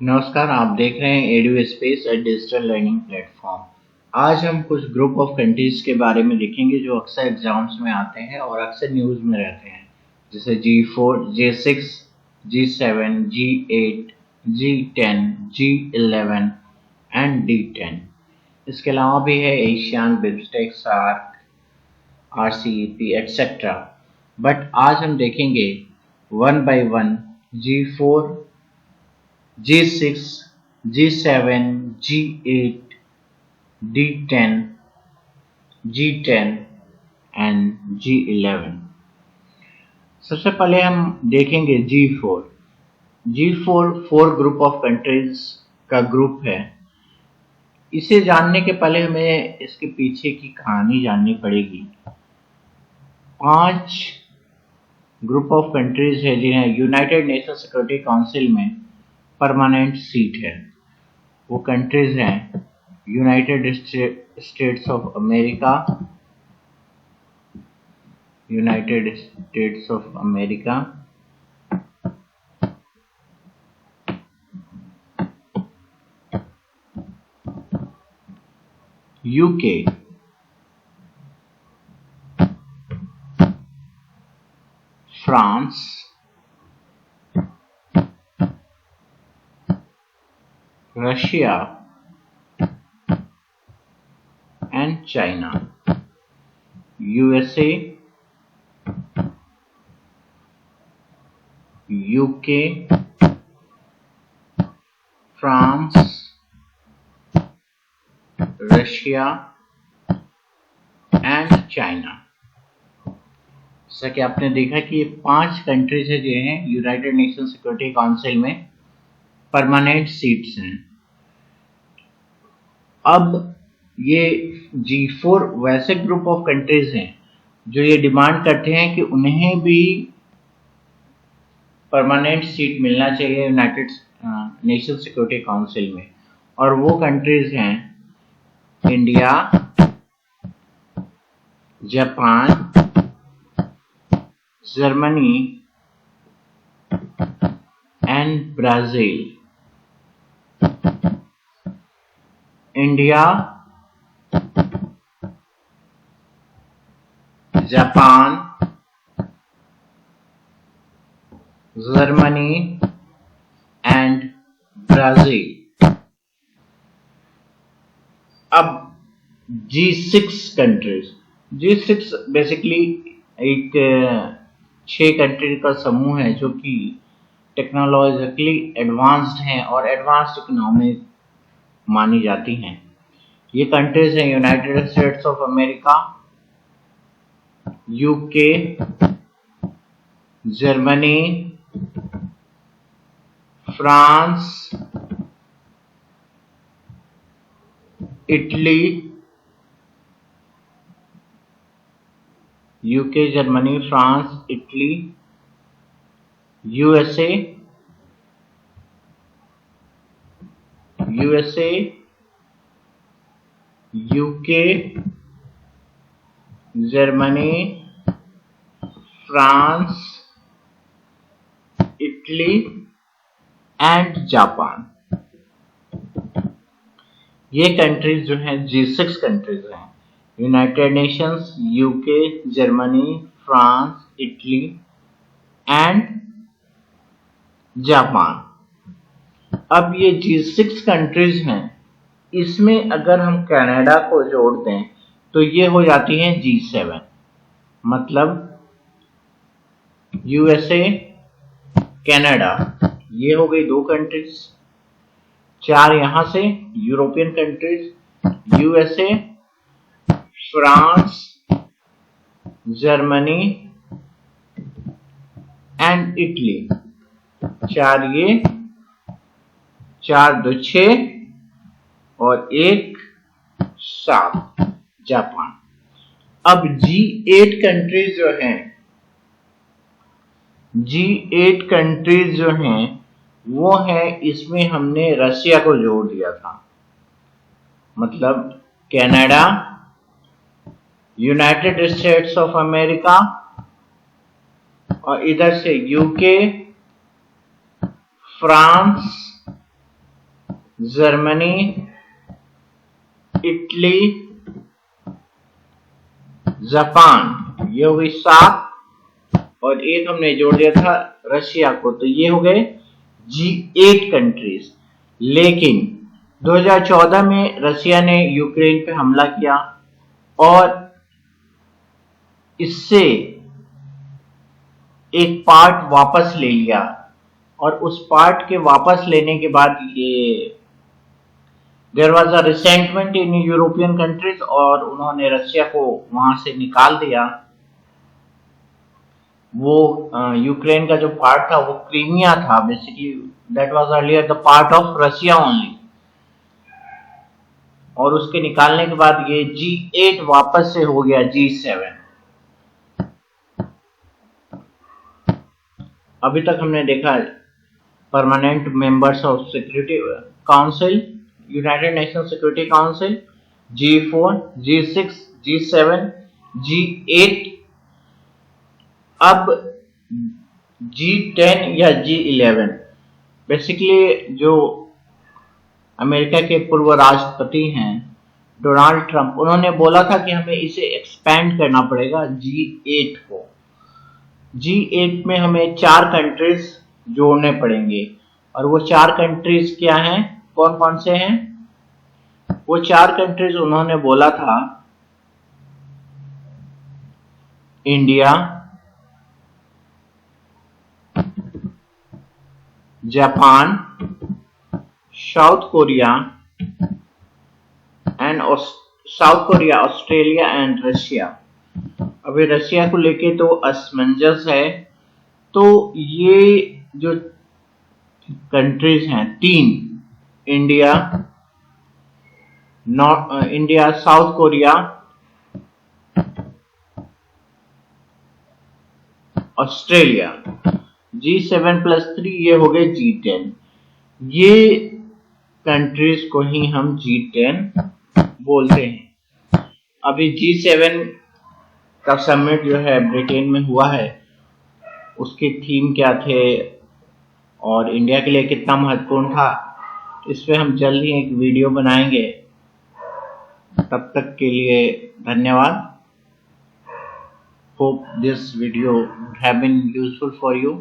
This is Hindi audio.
नमस्कार, आप देख रहे हैं एडू स्पेस ए डिजिटल लर्निंग प्लेटफॉर्म। आज हम कुछ ग्रुप ऑफ कंट्रीज के बारे में देखेंगे जो अक्सर एग्जाम्स में आते हैं और अक्सर न्यूज़ में रहते हैं, जैसे G4, G6, G7, G8, G10, G11 and D10। इसके अलावा भी है ASEAN, BIMSTEC, SAARC, RCEP etcetera. But आज हम देखेंगे one by one G4, G6, G7, G8, D10, G10 and G11। सबसे पहले हम देखेंगे G4। G4 four group of countries का ग्रुप है। इसे जानने के पहले हमें इसके पीछे की कहानी जाननी पड़ेगी। 5 ग्रुप ऑफ कंट्रीज है जिन्हें यूनाइटेड नेशन सिक्योरिटी काउंसिल में परमानेंट सीट है। वो कंट्रीज हैं United states of America, United states of America, UK, France, Russia and China. USA, UK, France, Russia and China. जैसा कि आपने देखा कि ये 5 कंट्रीज है जो हैं यूनाइटेड नेशन सिक्योरिटी काउंसिल में परमानेंट सीट्स हैं। अब ये G4 वैसे ग्रुप ऑफ कंट्रीज हैं जो ये डिमांड करते हैं कि उन्हें भी परमानेंट सीट मिलना चाहिए यूनाइटेड नेशन सिक्योरिटी काउंसिल में। और वो कंट्रीज हैं India, Japan, Germany and Brazil. India, Japan, Germany and Brazil. अब G6 कंट्रीज। G6 बेसिकली एक 6 कंट्री का समूह है जो कि टेक्नोलॉजिकली एडवांस्ड हैं और एडवांस्ड इकोनॉमी मानी जाती हैं। ये कंट्रीज हैं United states of America, UK, Germany, France, Italy, UK, Germany, France, Italy, USA, UK, Germany, France, Italy and Japan. ये कंट्रीज जो हैं G6 कंट्रीज हैं। United Nations, UK, Germany, France, Italy and Japan. अब ये G6 कंट्रीज हैं, इसमें अगर हम कनाडा को जोड़ दें तो ये हो जाती हैं G7। मतलब यूएसए, कनाडा, ये हो गई 2 कंट्रीज। 4 यहां से European countries, USA, France, Germany and Italy. 4 ये, 4 2 6 और 1 7 जापान। अब G8 कंट्रीज जो हैं, G8 कंट्रीज जो हैं वो है, इसमें हमने रशिया को जोड़ दिया था। मतलब Canada, United states of America और इधर से UK, France, Germany, Italy, Japan, ये हो गई 7, और एक हमने जोड़ दिया था रशिया को, तो ये हो गए G8 कंट्रीज। लेकिन 2014 में रशिया ने यूक्रेन पे हमला किया और इससे एक पार्ट वापस ले लिया, और उस पार्ट के वापस लेने के बाद ये there was a resentment in European countries, और उन्होंने रशिया को वहां से निकाल दिया। वो यूक्रेन का जो पार्ट था वो क्रीमिया था, basically that was earlier the part of Russia only, और उसके निकालने के बाद ये G8 वापस से हो गया G7। अभी तक हमने देखा permanent members of security council, United nation security council, G4, G6, G7, G8, अब G10 या G11। बेसिकली जो अमेरिका के पूर्व राष्ट्रपति हैं डोनाल्ड ट्रंप, उन्होंने बोला था कि हमें इसे एक्सपैंड करना पड़ेगा G8 को। G8 में हमें 4 कंट्रीज जोड़ने पड़ेंगे, और वो 4 कंट्रीज क्या हैं, कौन कौन से हैं? वो 4 कंट्रीज उन्होंने बोला था India, Japan, south Korea, Australia and Russia. अभी रशिया को लेके तो असमंजस है, तो ये जो कंट्रीज हैं 3, India, south Korea, Australia, G7+3, ये हो गए G10। ये कंट्रीज को ही हम G10 बोलते हैं। अभी G7 का समिट जो है ब्रिटेन में हुआ है, उसके थीम क्या थे और इंडिया के लिए कितना महत्वपूर्ण था, इस पे हम जल्द ही एक वीडियो बनाएंगे। तब तक के लिए धन्यवाद। Hope this video would have been useful for you.